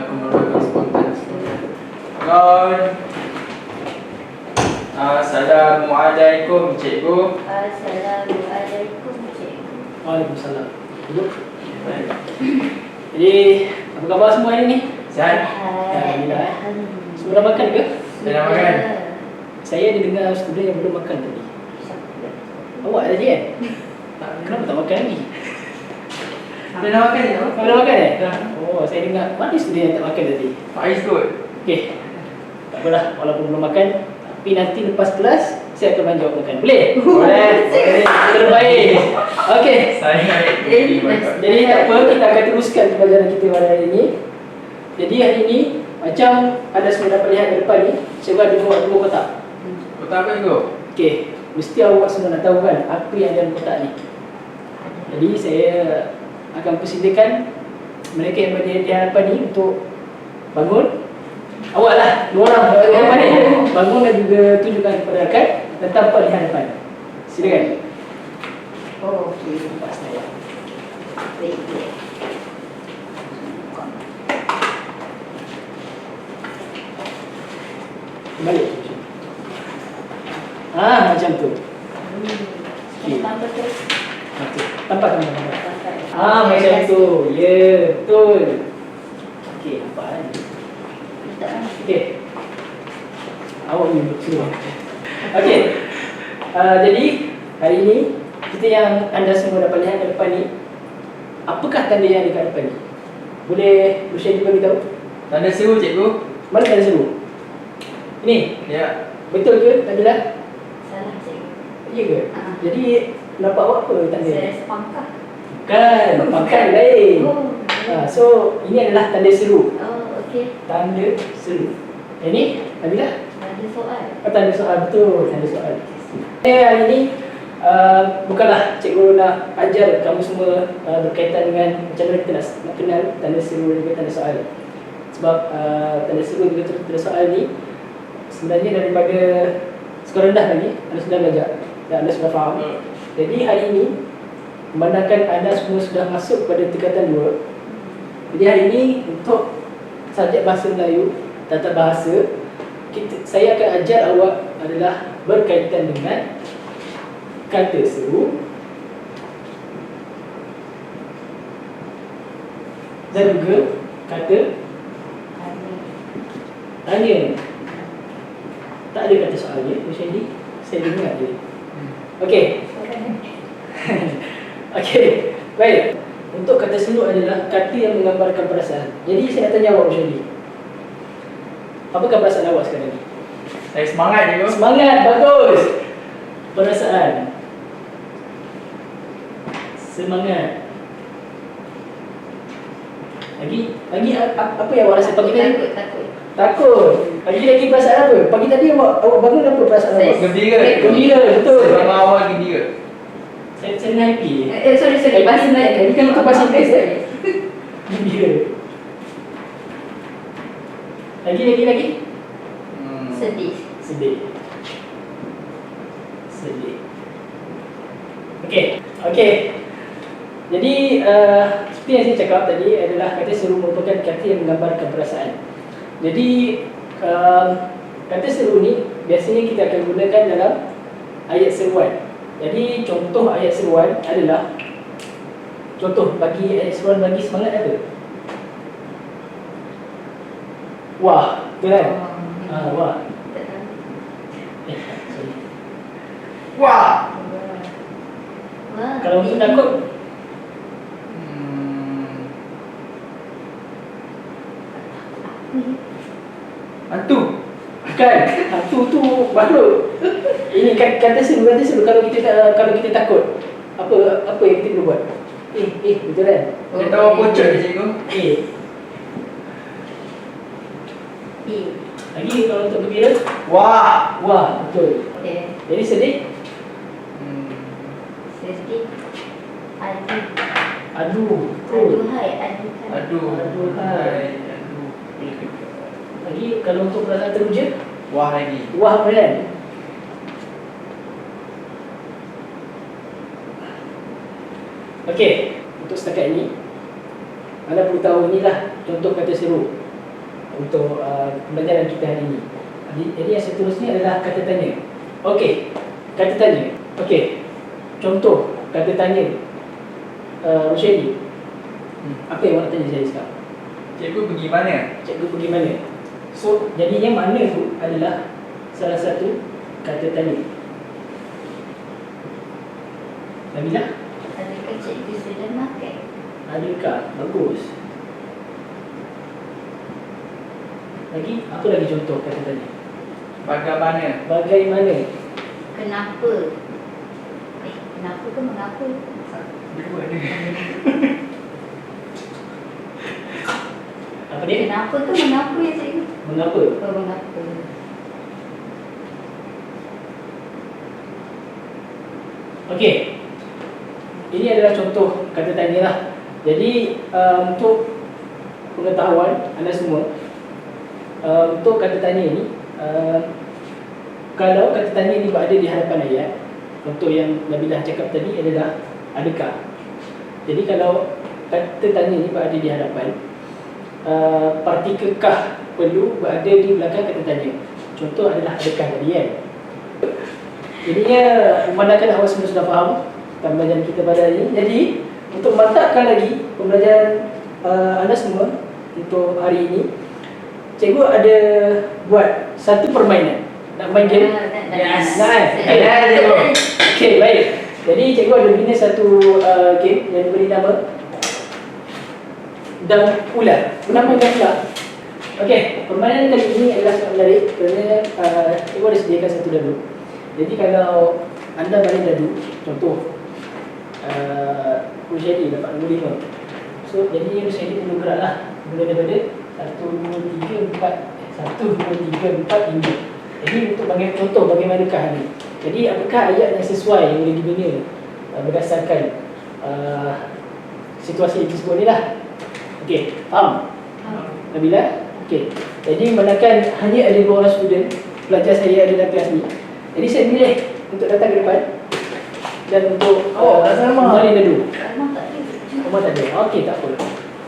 berlakon spontan. Ron. Assalamualaikum cikgu. Assalamualaikum cikgu. Waalaikumsalam. Duduk. Jadi, apa khabar semua hari ni? Sihat? Alhamdulillah. Semua dah makan ke? Dah nak makan? Saya ada dengar student yang belum makan tadi. Awak tadi kan? Kenapa tak makan lagi? Dah nak makan ni? Dah makan eh? Dah. Oh, saya dengar. Mana student yang tak makan tadi? Faiz kot. Okey. Tak apalah, walaupun belum makan, tapi nanti lepas kelas saya akan banjau makan. Boleh? Boleh. Terbaik. Okey. Saya Jadi tak apa, kita akan teruskan pelajaran kita pada hari ini. Jadi hari ini, macam anda semua dapat lihat ke depan ni, saya ada dua kotak. Kotak apa cikgu? Okey, mesti awak semua nak tahu kan apa yang ada dalam kotak ni. Jadi saya akan persilakan mereka yang berada di hadapan ni untuk bangun. Awak lah, dua orang berada di hadapan ni. Bangun dan juga tunjukkan kepada rakan tentang apa di hadapan. Silakan. Oh, okey. Nampak saya. Baik. Balik. Macam tu. Tanpa tu. Tampak. Macam tu. Ya, betul. Okey, nampak kan? Okey. Awak ni betul. Okey. Jadi hari ini kita yang anda semua dapat lihat ke depan ni, apakah tanda yang ada kat depan ni? Boleh Syed bagi tahu? Tanda seru cikgu. Mana tanda seru? Ini. Ya. Betul ke tanda dah? Salah cikgu. Ya ke? Jadi nampak awak apa tanda? Saya sepangkah. Kan, pangkat lain. Oh. So ini adalah tanda seru. Oh, okey. Tanda seru. Ini Nabilah? Ada soal. Tanda soal, betul, tanda soal. Hari ini bukanlah cikgu nak ajar kamu semua berkaitan dengan macam mana kita nak kenal tanda seru dan juga tanda soal. Sebab tanda seru dan juga tanda soal ni sebenarnya daripada sekolah rendah lagi anda sudah belajar dan anda sudah faham. Jadi hari ini memandangkan anda semua sudah masuk pada tingkatan 2. Jadi hari ini untuk subjek bahasa Melayu, tata bahasa, saya akan ajar awak adalah berkaitan dengan kata seru dan juga kata tanya. Tak ada kata soalnya, macam ni saya dengar je. Okey. Okey. Baik. Untuk kata seru adalah kata yang menggambarkan perasaan. Jadi saya nak tanya awak macam ni. Apakah perasaan awak sekarang ni? Saya semangat cikgu. Semangat, bagus. Perasaan. Semangat. Lagi apa yang awak rasa pagi tadi? Takut. Lagi perasaan apa? Pagi tadi awak bangun apa perasaan awak? Gembira. Gembira, betul. Sebab awal gembira. Saya happy. Sorry. Bahasa Melayu. Ini kan itu bahasa Inggeris. Gembira. Lagi. Sedih. Sedih. Okey. Jadi seperti yang saya cakap tadi adalah kata seru merupakan kata yang menggambarkan perasaan. Jadi kata seru ni biasanya kita akan gunakan dalam ayat seruan. Jadi contoh ayat seruan adalah, contoh bagi ayat seruan bagi semangat apa? Wah, betul kan? Wah. Sorry. Wah. Kalau untuk takut, hantu. kan? Hantu tu makhluk. Ini kata seru. Kalau kita takut, apa yang kita perlu buat? Betul kan? Dia tahu pocot je cikgu. Lagi kalau untuk gembira, Wah. betul. Okay. Jadi sedih, Sedih. aduh, betul. Aduhai. Lagi kalau untuk perasaan teruja, Wah lagi. wah kan? Okey, untuk setakat ini anda perlu tahu inilah contoh kata seru. untuk pembelajaran kita hari ini. Jadi yang seterusnya adalah kata tanya. Okey, kata tanya. Okey, contoh kata tanya. Rosyadi, apa yang awak nak tanya saya sekarang? Cikgu pergi mana? Cikgu pergi mana? So, jadinya mana tu adalah salah satu kata tanya. Nabila? Adakah cikgu sudah makan? Adakah? Bagus. Lagi? Apa lagi contoh kata tanya? Bagaimana? Bagaimana? Kenapa? Kenapa ke mengapa? Dua ada. Apa dia? Kenapa ke mengapa ya cikgu? Mengapa? Oh, mengapa? Okey. Ini adalah contoh kata tanya lah. Jadi untuk pengetahuan anda semua, untuk kata tanya ni, kalau kata tanya ni berada di hadapan ayat, contoh yang Nabilah cakap tadi adalah adakah. Jadi kalau kata tanya ni berada di hadapan, partikel kah perlu berada di belakang kata tanya. Contoh adalah adakah tadi kan. Jadinya memandangkan awak semua sudah faham pembelajaran kita pada hari ini. Jadi untuk memantapkan lagi pembelajaran anda semua untuk hari ini, cikgu ada buat satu permainan. Nak main game? Yes. Nak kan? Ada cikgu. Okey, baik. Jadi cikgu ada bina satu game yang diberi nama Dam Ular. Pernah main Dam Ular? Okey, permainan kali ini adalah sangat menarik kerana cikgu ada sediakan satu dadu. Jadi kalau anda main dadu, contoh Rosyadi dapat nombor 5. So jadi Rosyadi perlu gerak lah. Mula daripada 1, 2, 3, 4 1, 2, 3, 4, 5. Jadi untuk bagi contoh bagaimanakah ni. Jadi apakah ayat yang sesuai yang boleh dibina berdasarkan situasi yang tersebut ni lah. Okey, faham? Nabila? Okey. Jadi manakala hanya ada 2 orang student pelajar saya ada dalam kelas ni. Jadi saya pilih untuk datang ke depan dan untuk dah sama. main dadu. Rumah tak ada. Rumah tak ada. Okey, tak apa.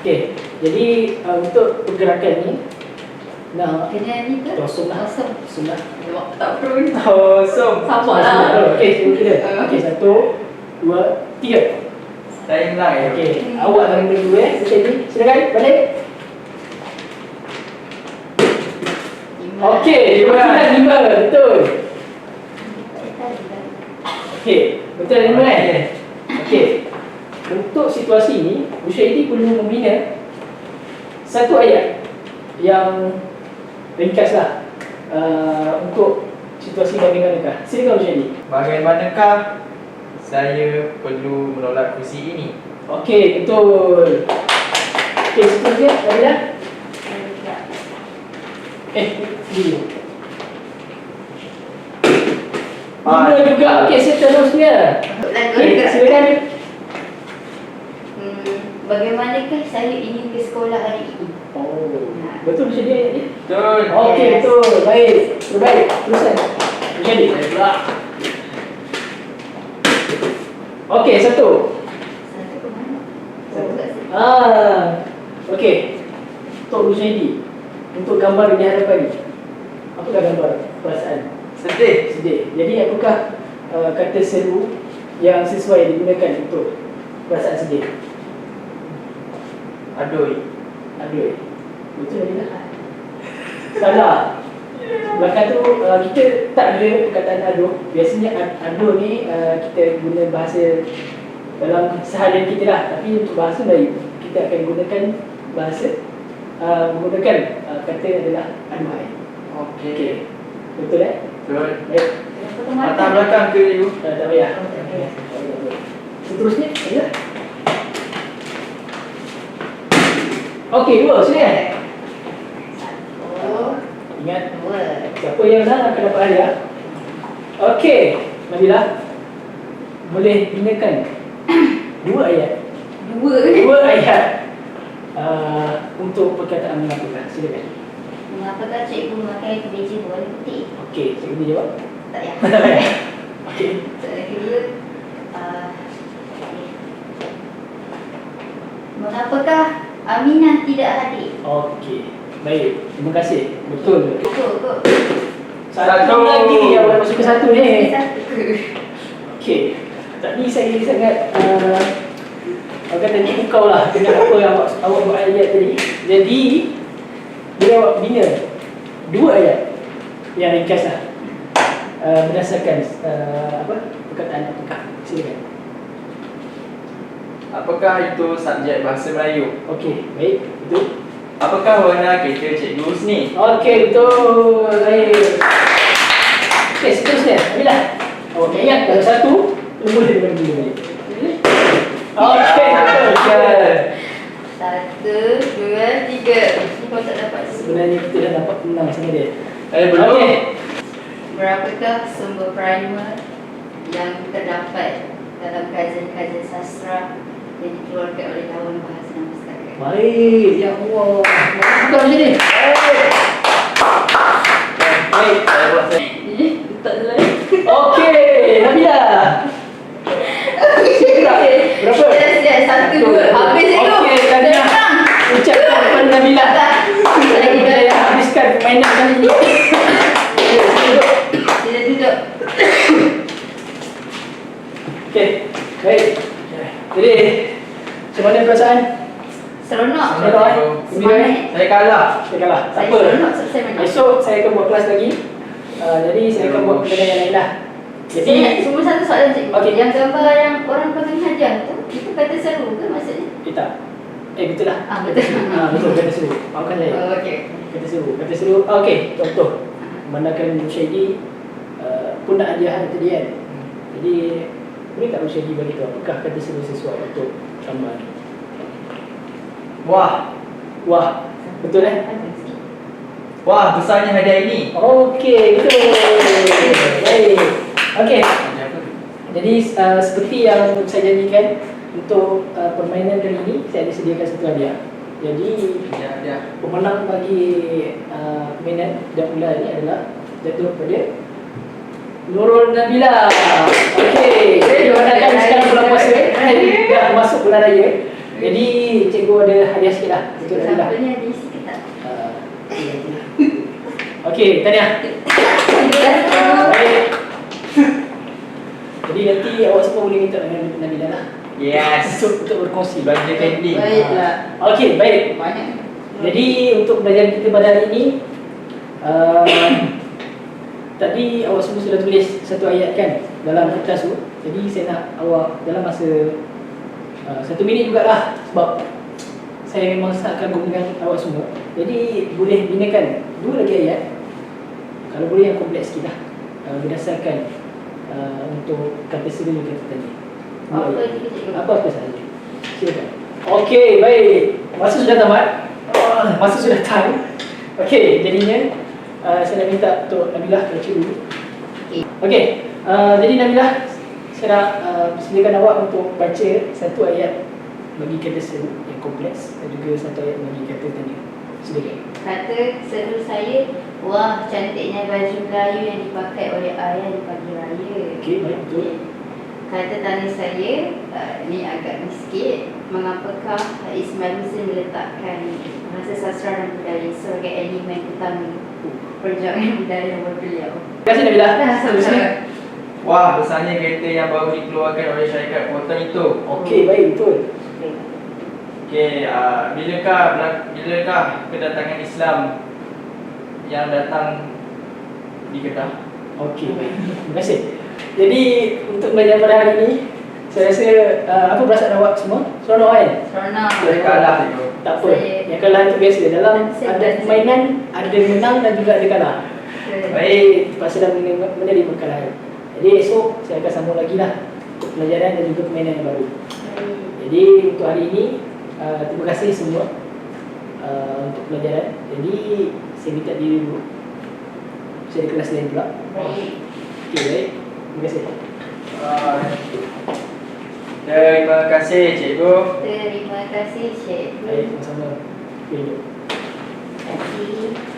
Okey. Jadi untuk pergerakan ni nak Kena ni ke? kosong lah. Kosong. Kosong lah. Awak tak perlu. Kosong. Sama lah. Okey, saya kira. Okey, 1, 2, 3. Timeline. Okey, awak akan beri dulu Jadi, silakan balik. Okey, 5. Betul. Okey, betul 5 kan? Okey. Untuk situasi ini, Usyaidi perlu membina satu ayat yang ringkas lah untuk situasi bagaimanakah. Silakan Usyaidi. Bagaimanakah saya perlu menolak kursi ini? Okey, betul. Okey, seterusnya Nabila. Dulu. Lima juga. Okey, seterusnya. Okey, silakan. Bagaimanakah saya ingin ke sekolah hari ini? Oh, betul macam dia ni. Betul. Okey, Yes. betul. Baik. Terbaik. Terusan. Jadi, saya pula. Okey, 1. Satu ke mana? Oh, kat sini. Okey. Untuk Rusyaidi, untuk gambar di hadapan ni, apakah gambar perasaan? Sedih. Sedih. Jadi apakah kata seru yang sesuai digunakan untuk perasaan sedih? Aduh. Aduh. Betul lagi tak? Salah. Belakang tu kita tak ada perkataan aduh. Biasanya aduh ni kita guna bahasa dalam seharian kita lah. Tapi untuk bahasa Melayu kita akan gunakan bahasa menggunakan kata adalah aduhai. Okey. Betul Betul. Baik. Latar belakang ke you? Tak payah. Seterusnya ya. Okey, 2 silakan. Satu, Ingat 2. siapa yang menang akan dapat hadiah. Okey, Nabila. Boleh binakan 2 ayat. 2 ayat untuk perkataan mengapakah. Silakan. Mengapakah cikgu memakai kemeja berwarna putih? Okey, cikgu boleh jawab. Tak payah. Tak payah. Okey. Soalan kedua, mengapakah Aminah tidak hadir? Okey. Baik, terima kasih. Betul. Kok. Satu lagi yang boleh masuk ke satu ni. Satu. Okey. Tadi saya sangat awak kata kau lah dengan apa yang awak buat ayat tadi. Jadi bila awak bina 2 ayat yang ringkas lah berdasarkan perkataan apakah? Silakan. Apakah itu subjek bahasa Melayu? Okey, baik. Betul. Apakah warna kereta Cikgu Husni? Okey, betul. Baik. Okey, seterusnya. Nabila. Awak ingat kalau satu, boleh dengan dulu balik. Okey, betul. 1, 2, 3. Kau tak dapat. Sebenarnya kita dah dapat menang sama dia. Belum. Okey. Berapakah sumber primer yang terdapat dalam kajian-kajian sastra yang dikeluarkan oleh Dewan Bahasa dan Pustaka? Baik, ya Allah. Bukan macam ni. Baik. Saya buat saya. Tak selain. Okey, Nabila. Berapa? Siap, 1, 2. Habis itu. Okey, Tania. Ucapkan kepada Nabila. Lagi Saya habiskan permainan kali ini. Sila duduk. Okey, baik. Jadi, macam mana perasaan? Seronok. Seronok, eh? Semangat. Saya kalah. Saya kalah. Tak Saya apa. seronok sebab saya menang. Esok saya akan buat kelas lagi. Jadi saya akan buat pertandingan yang lain lah. Jadi, Cuma satu soalan cikgu. Okey. Yang gambar yang orang pegang hadiah tu, itu kata seru ke maksudnya? kita. Betul lah. Betul. Betul, kata seru. Maafkan saya. Oh, okey. Kata seru. Kata seru. Okey, contoh. Memandangkan Rusyaidi pun nak hadiah tadi kan. Jadi, boleh tak Rusyaidi bagi tahu apakah kata seru sesuai untuk gambar ni? Wah. Wah, betul eh? Wah, besarnya hadiah ini. Okey, betul. Baik. Okey. Hadiah apa tu? Jadi seperti yang saya janjikan untuk permainan kali ini saya ada sediakan satu hadiah. Jadi Hadiah. pemenang bagi permainan dan pula ini adalah jatuh kepada Nurul Nabila. Okey, diwarnakan sekarang bulan puasa. Dah masuk bulan raya. Jadi cikgu ada hadiah sikit lah untuk Nabila. Sampelnya ada isi ke tak? Okey, Tania. Baik. Jadi nanti awak semua boleh minta dengan Nabila lah. Yes. Untuk berkongsi. Belanja pending. Baiklah. Okey, baik. Banyak. Jadi untuk belajar kita pada hari ini tadi awak semua sudah tulis satu ayat kan dalam kertas tu. Jadi saya nak awak dalam masa 1 minit jugalah sebab saya memang sangat kagum dengan awak semua. Jadi boleh binakan 2 lagi ayat. Kalau boleh yang kompleks sikit lah berdasarkan untuk kata seru dan kata tadi. Apa itu cikgu? Apa-apa sahaja. Silakan. Okey, baik. Masa sudah tamat. Masa sudah time. Okey, jadinya saya nak minta untuk Nabila baca dulu. Okey. Jadi Nabila, saya nak sediakan awak untuk baca satu ayat bagi kata seru yang kompleks dan juga satu ayat bagi kata tanya. Silakan. Kata seru saya, wah cantiknya baju Melayu yang dipakai oleh ayah di pagi raya. Okey, baik, betul. Kata tanya saya, ni agak sikit, mengapakah Ismail Hussein meletakkan bahasa sastra dan budaya sebagai elemen utama perjuangan budaya beliau? Terima kasih Nabila. Sama-sama. Wah, besarnya kereta yang baru dikeluarkan oleh syarikat Proton itu. Okey, baik, betul. Okey, bilakah kedatangan Islam yang datang di Kedah? Okey, baik. Terima kasih. Jadi untuk belajar pada hari ini, saya rasa apa perasaan awak semua? Seronok kan? Seronok. Saya kalah itu. Tak apa. Yang kalah itu biasa. Dalam ada permainan, ada menang dan juga ada kalah. Baik, terpaksa dah menerima kekalahan. Jadi esok saya akan sambung lagi lah untuk pelajaran dan juga permainan yang baru. Jadi untuk hari ini, terima kasih semua untuk pelajaran. Jadi saya minta diri dulu. Saya ada kelas lain pula. Baik. Okey, baik. Terima kasih. Terima kasih cikgu. Terima kasih cikgu. Baik, sama-sama. Okey, jom. Terima kasih.